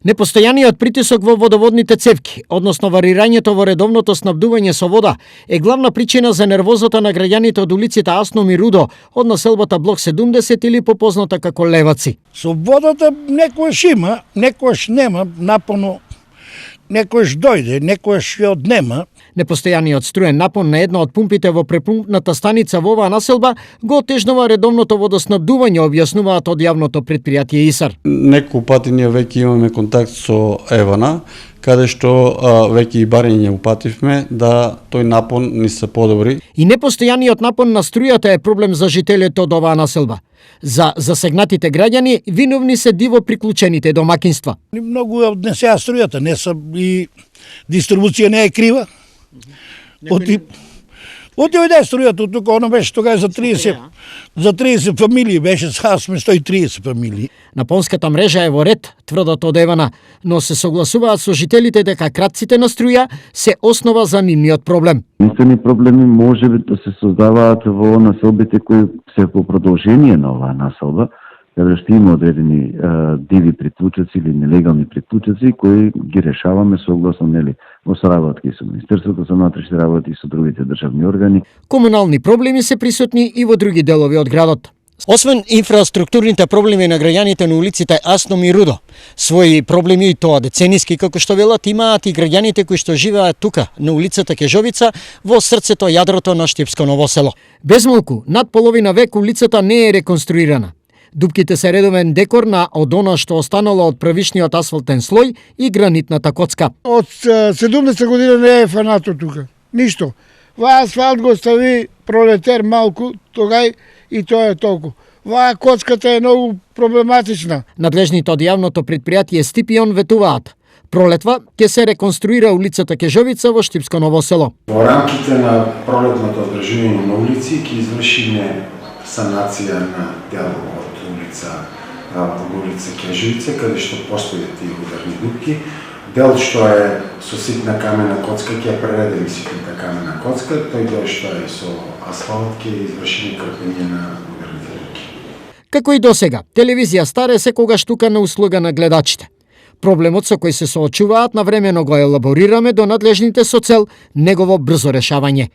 Непостојаниот притисок во водоводните цевки, односно варирањето во редовното снабдување со вода, е главна причина за нервозата на граѓаните од улиците Асном и Рудо, од населбата Блок 70 или попозната како Леваци. Со водата некојаш има, некојаш нема, напоно некојаш дојде, некојаш ја однема. Непостојаниот струен напон на една од пумпите во препумпната станица во оваа населба го отежнува редовното водоснабдување, објаснуваат од јавното претпријатие ИСАР. Неколку пати ние веќе имаме контакт со Евана, каде што веќе и барање упативме да тој напон ни се подобри. И непостојаниот напон на струјата е проблем за жителите од оваа населба. За засегнатите граѓани виновни се диво приклучените домакинства. Многу однесеа струјата, не са и дистрибуција не е крива. Отиде струјата тука, оно беше тогаш за 30 фамилии беше, сега сме 130 фамилии. Напонската мрежа е во ред, тврдат од Евана, но се согласуваат со жителите дека кратците на струја се основа за нивниот проблем. Единствени проблеми може би да се создаваат во населбите кои се по продолжение на оваа населба, каде што има одредени диви приклучоци или нелегални приклучоци кои ги решаваме согласно во соработка со Министерството за внатрешни работи и со другите државни органи. Комунални проблеми се присутни и во други делови од градот. Освен инфраструктурните проблеми на граѓаните на улиците Асном и Рудо, своји проблеми и тоа децениски, како што велат, имаат и граѓаните кои што живеат тука, на улицата Кежовица, во срцето јадрото на Штипско Ново село. Без малку, над половина век улицата не е реконструирана. Дупките се редовен декор на од она што останало од првишниот асфалтен слој и гранитната коцка. Од 70 година не е фанато тука. Ништо. Ваа асфалт го стави пролетер малку, тогај и тоа е толку. Ваа коцката е многу проблематична. Надлежните од јавното претпријатие Стипион ветуваат. Пролетва ќе се реконструира улицата Кежовица во Штипско Ново село. Во рамките на пролетното одржување на улици ќе извршиме санација на дел од улица Кежовица, каде што постојат и ударни дупки. Дел што е со ситна камена коцка ќе прередени ситната камена коцка, тој дел што е со асфалт ќе извршиме крпење на ударните дупки. Како и досега, телевизија Старе секогаш тука на услуга на гледачите. Проблемот со кој се соочуваат навремено го елаборираме до надлежните со цел негово брзо решавање.